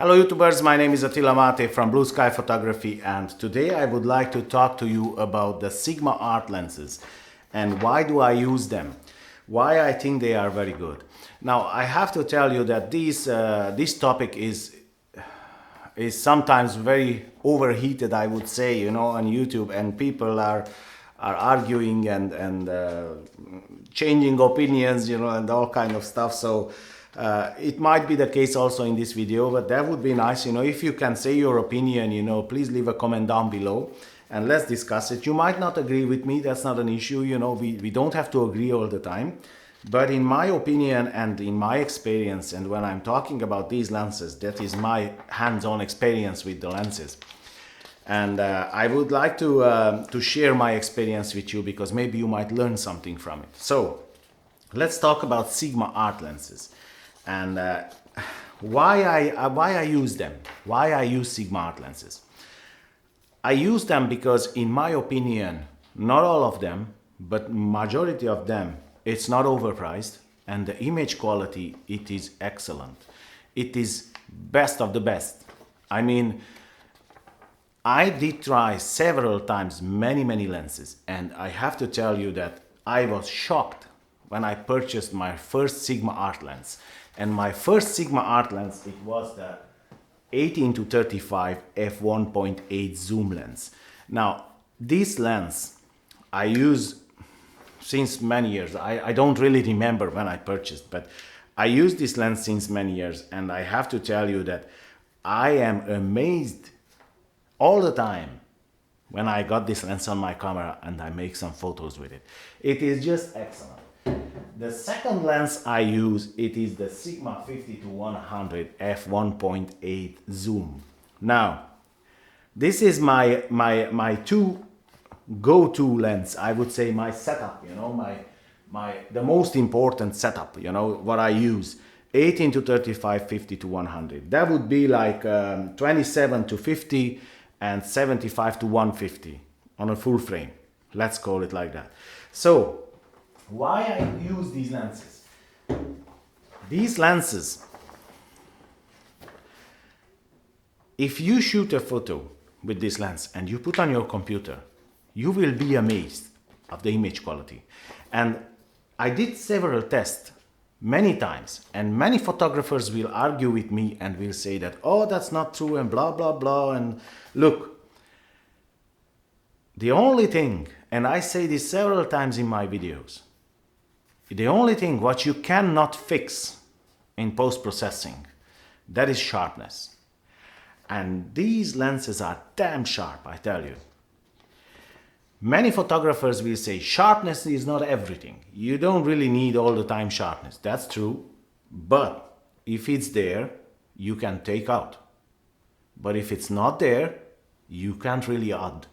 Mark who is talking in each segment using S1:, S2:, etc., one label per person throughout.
S1: Hello YouTubers, my name is Attila Mate from Blue Sky Photography, and today I would like to talk to you about the Sigma art lenses and why do I use them, why I think they are very good. Now I have to tell you that this topic is sometimes very overheated, I would say, you know, on YouTube, and people are arguing and changing opinions, you know, and all kind of stuff. So it might be the case also in this video, but that would be nice, you know, if you can say your opinion, you know, please leave a comment down below and let's discuss it. You might not agree with me, that's not an issue, you know, we don't have to agree all the time. But in my opinion and in my experience, and when I'm talking about these lenses, that is my hands-on experience with the lenses. And I would like to share my experience with you because maybe you might learn something from it. So let's talk about Sigma art lenses and why I use them, why I use Sigma art lenses. I use them because in my opinion, not all of them, but majority of them, it's not overpriced, and the image quality, it is excellent. It is best of the best. I mean, I did try several times many lenses, and I have to tell you that I was shocked when I purchased my first Sigma art lens. And my first Sigma art lens, it was the 18-35 f1.8 zoom lens. Now, this lens I use since many years. I don't really remember when I purchased, but I use this lens since many years, and I have to tell you that I am amazed all the time when I got this lens on my camera and I make some photos with it. It is just excellent. The second lens I use, it is the Sigma 50-100 f1.8 zoom. Now, this is my two go-to lens, I would say, my setup, you know, the most important setup, you know, what I use. 18-35, 50-100. That would be like 27-50 and 75-150 on a full frame. Let's call it like that. So, why I use these lenses? These lenses, if you shoot a photo with this lens and you put on your computer, you will be amazed of the image quality. And I did several tests many times, and many photographers will argue with me and will say that, oh, that's not true and blah, blah, blah. And look, the only thing, and I say this several times in my videos, the only thing what you cannot fix in post-processing, that is sharpness. And these lenses are damn sharp, I tell you. Many photographers will say sharpness is not everything. You don't really need all the time sharpness. That's true. But if it's there, you can take out. But if it's not there, you can't really add.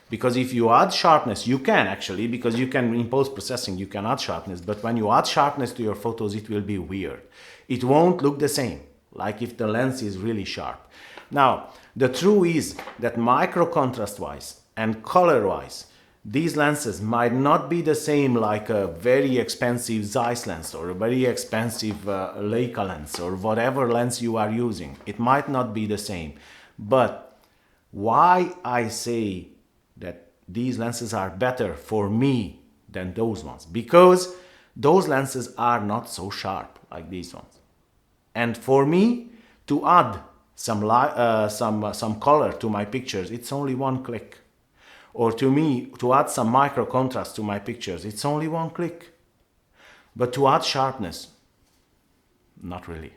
S1: Because if you add sharpness, you can actually, because you can, in post-processing, you can add sharpness. But when you add sharpness to your photos, it will be weird. It won't look the same, like if the lens is really sharp. Now, the truth is that micro contrast-wise and color-wise, these lenses might not be the same like a very expensive Zeiss lens or a very expensive Leica lens or whatever lens you are using. It might not be the same. But why I say that these lenses are better for me than those ones? Because those lenses are not so sharp like these ones. And for me to add some color to my pictures, it's only one click. Or to me, to add some micro contrast to my pictures, it's only one click. But to add sharpness, not really.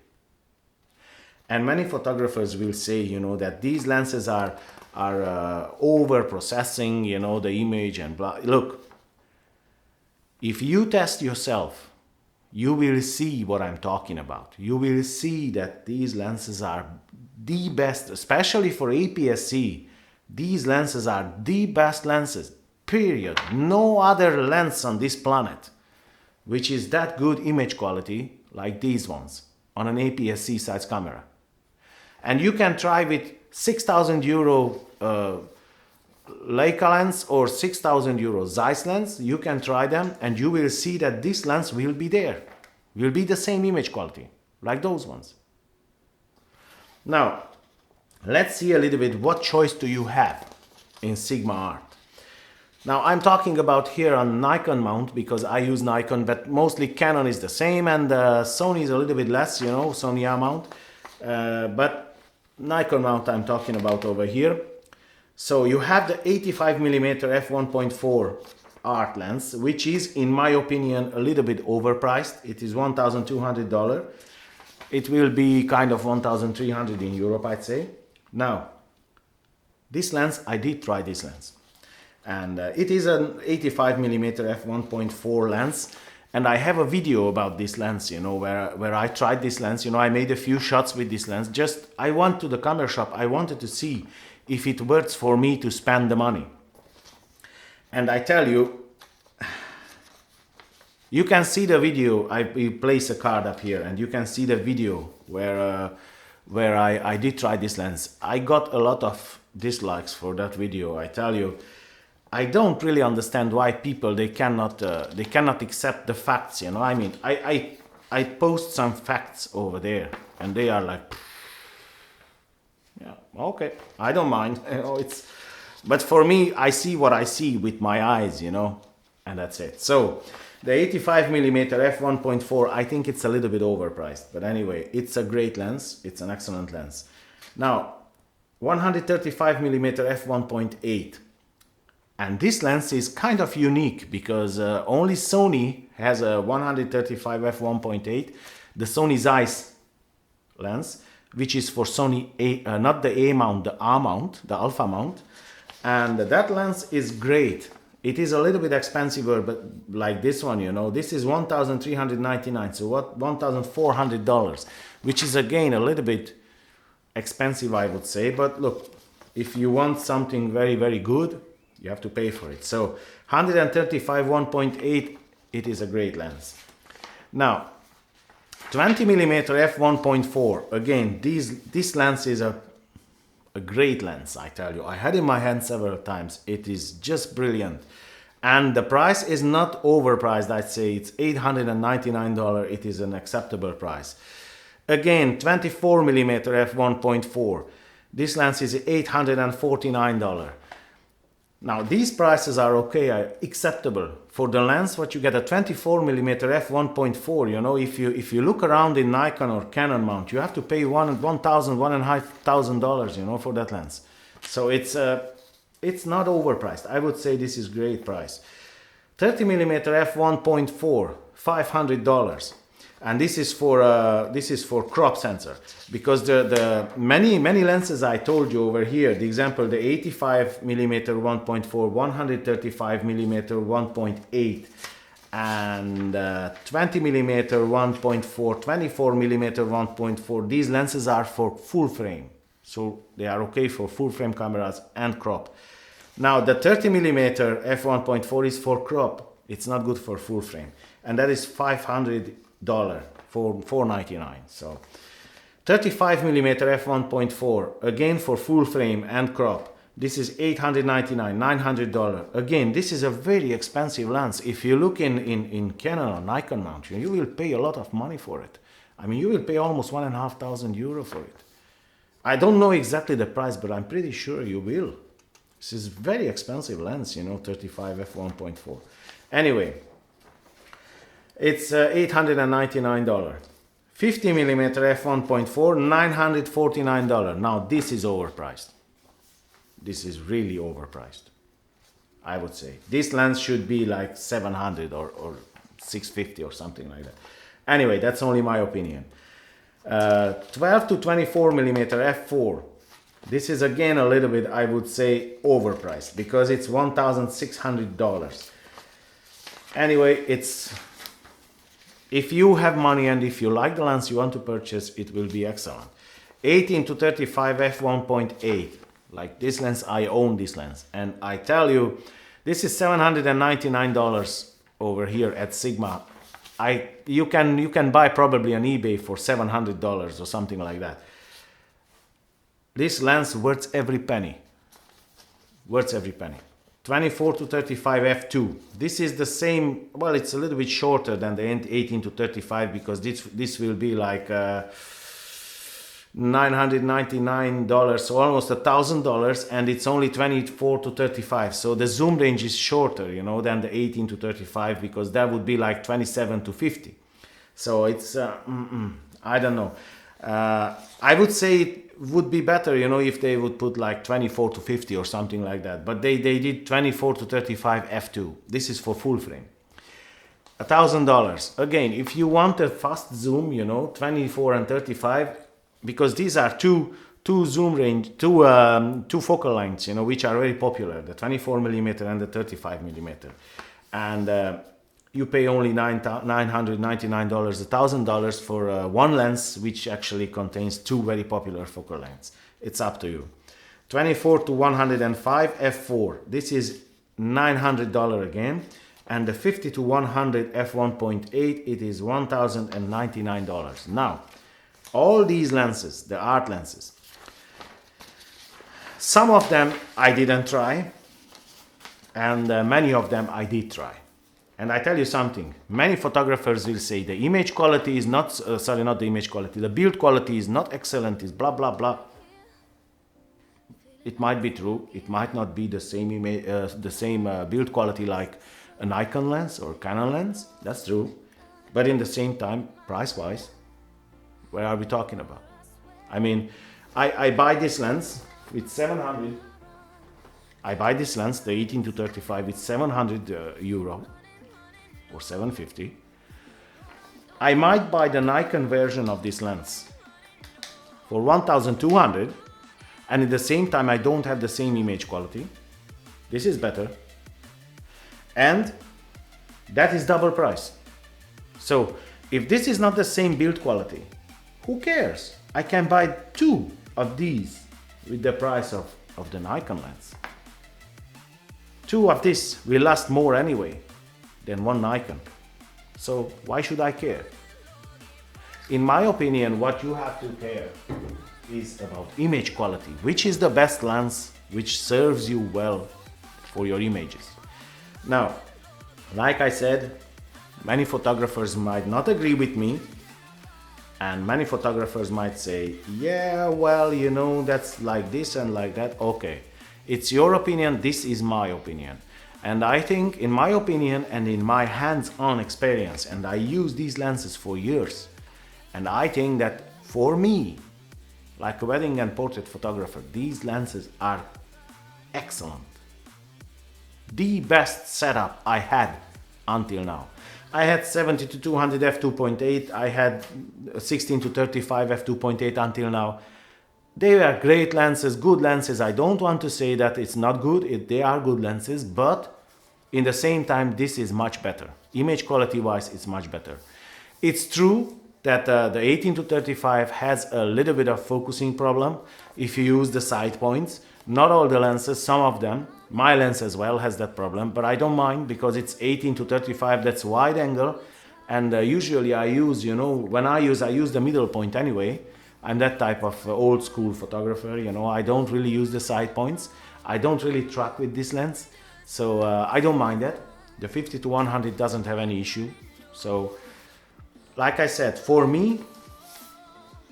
S1: And many photographers will say, you know, that these lenses are over processing, you know, the image and blah. Look, if you test yourself, you will see what I'm talking about. You will see that these lenses are the best, especially for APS-C. These lenses are the best lenses, period. No other lens on this planet which is that good image quality like these ones on an APS-C size camera. And you can try with 6,000 euro Leica lens or 6,000 euro Zeiss lens. You can try them and you will see that this lens will be there. Will be the same image quality like those ones. Now, let's see a little bit what choice do you have in Sigma Art. Now, I'm talking about here on Nikon mount because I use Nikon, but mostly Canon is the same, and Sony is a little bit less, you know, Sony A mount. But Nikon mount I'm talking about over here. So you have the 85mm f1.4 art lens, which is, in my opinion, a little bit overpriced. It is $1,200. It will be kind of 1,300 in Europe, I'd say. Now, this lens, I did try this lens. And it is an 85mm f1.4 lens. And I have a video about this lens, you know, where I tried this lens. You know, I made a few shots with this lens. Just, I went to the camera shop. I wanted to see if it works for me to spend the money. And I tell you, you can see the video. I place a card up here, and you can see the video where I did try this lens. I got a lot of dislikes for that video. I tell you, I don't really understand why people they cannot accept the facts. You know, I mean, I post some facts over there, and they are like, yeah, okay, I don't mind. You know, but for me, I see what I see with my eyes, you know, and that's it. So the 85mm f1.4, I think it's a little bit overpriced, but anyway, it's a great lens. It's an excellent lens. Now, 135mm f1.8. And this lens is kind of unique because only Sony has a 135 f1.8, the Sony Zeiss lens, which is for Sony A, not the A mount, the A mount, the alpha mount. And that lens is great. It is a little bit expensive, but like this one, you know, this is $1,399, so what, $1,400, which is again a little bit expensive, I would say. But look, if you want something very, very good, you have to pay for it. So 135 1.8, it is a great lens. Now, 20mm f1.4, again, this lens is a great lens, I tell you. I had it in my hand several times. It is just brilliant. And the price is not overpriced, I'd say. It's $899. It is an acceptable price. Again, 24mm f1.4. This lens is $849. Now, these prices are okay, acceptable. For the lens, what you get, a 24mm f1.4, you know, if you look around in Nikon or Canon mount, you have to pay $1,500, you know, for that lens. So it's not overpriced. I would say this is great price. 30mm f1.4, $500. And this is for crop sensor, because the many lenses I told you over here, the example, the 85mm 1.4, 135mm 1.8, and 20mm 1.4, 24mm 1.4. These lenses are for full frame, so they are okay for full frame cameras and crop. Now the 30mm f1.4 is for crop. It's not good for full frame, and that is $500 for $499. So 35mm f1.4, again for full frame and crop. This is $899, $900. Again, this is a very expensive lens. If you look in Canon or Nikon mount, you will pay a lot of money for it. I mean, you will pay almost €1,500 for it. I don't know exactly the price, but I'm pretty sure you will. This is very expensive lens, you know, 35 f1.4. Anyway, it's $899. 50mm f1.4, $949. Now this is overpriced. This is really overpriced, I would say. This lens should be like 700 or 650 or something like that. Anyway, that's only my opinion. 12 to 24mm f4. This is again a little bit, I would say, overpriced because it's $1,600. Anyway, if you have money and if you like the lens you want to purchase, it will be excellent. 18 to 35 f1.8. Like this lens, I own this lens. And I tell you, this is $799 over here at Sigma. You can buy probably on eBay for $700 or something like that. This lens worth every penny. Worth every penny. 24 to 35 f2. This is the same, well, it's a little bit shorter than the 18 to 35 because this will be like $999, so almost $1,000, and it's only 24 to 35. So the zoom range is shorter, you know, than the 18 to 35, because that would be like 27 to 50. So it's I don't know. I would say it would be better, you know, if they would put like 24 to 50 or something like that. But they did 24 to 35 f2. This is for full frame. $1,000. Again, if you want a fast zoom, you know, 24 and 35, because these are two zoom range, two focal lengths, you know, which are very popular, the 24mm and the 35mm. And you pay only $999, $1,000 for one lens, which actually contains two very popular focal lengths. It's up to you. 24 to 105 f4. This is $900 again. And the 50 to 100 f1.8, it is $1,099. Now, all these lenses, the art lenses, some of them I didn't try, and many of them I did try. And I tell you something, many photographers will say the image quality is not, not the image quality, the build quality is not excellent, is blah, blah, blah. It might be true, it might not be the same image, build quality like a Nikon lens or Canon lens, that's true. But in the same time, price-wise, where are we talking about? I mean, I buy this lens with 700. I buy this lens, the 18 to 35, with 700 euro or 750. I might buy the Nikon version of this lens for 1,200, and at the same time I don't have the same image quality. This is better. And that is double price. So if this is not the same build quality, who cares? I can buy two of these with the price of the Nikon lens. Two of this will last more anyway than one Nikon. So why should I care? In my opinion, what you have to care is about image quality. Which is the best lens which serves you well for your images? Now, like I said, many photographers might not agree with me, and many photographers might say, yeah, well, you know, that's like this and like that. Okay, it's your opinion, this is my opinion. And I think, in my opinion and in my hands-on experience, and I use these lenses for years, and I think that for me, like a wedding and portrait photographer, these lenses are excellent. The best setup I had until now. I had 70 to 200 f2.8, I had 16 to 35 f2.8 until now. They are great lenses, good lenses. I don't want to say that it's not good, they are good lenses, but in the same time, this is much better. Image quality wise, it's much better. It's true that the 18 to 35 has a little bit of focusing problem if you use the side points. Not all the lenses, some of them. My lens as well has that problem, but I don't mind because it's 18 to 35, that's wide angle. And usually I use, you know, when I use the middle point anyway. I'm that type of old school photographer, you know, I don't really use the side points. I don't really track with this lens, so I don't mind that. The 50 to 100 doesn't have any issue. So, like I said, for me,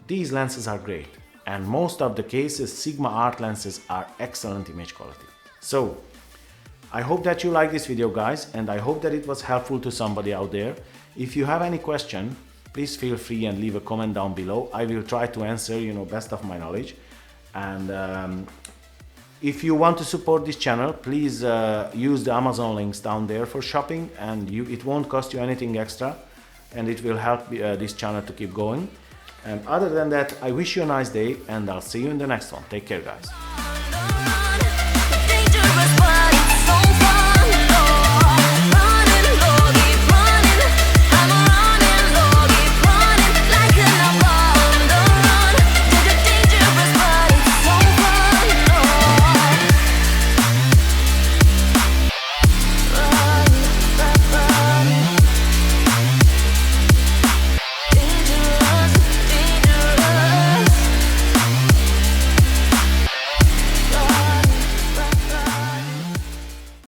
S1: these lenses are great. And most of the cases, Sigma art lenses are excellent image quality. So, I hope that you like this video, guys, and I hope that it was helpful to somebody out there. If you have any question, please feel free and leave a comment down below. I will try to answer, you know, best of my knowledge. And if you want to support this channel, please use the Amazon links down there for shopping, and it won't cost you anything extra, and it will help this channel to keep going. And other than that, I wish you a nice day, and I'll see you in the next one. Take care, guys.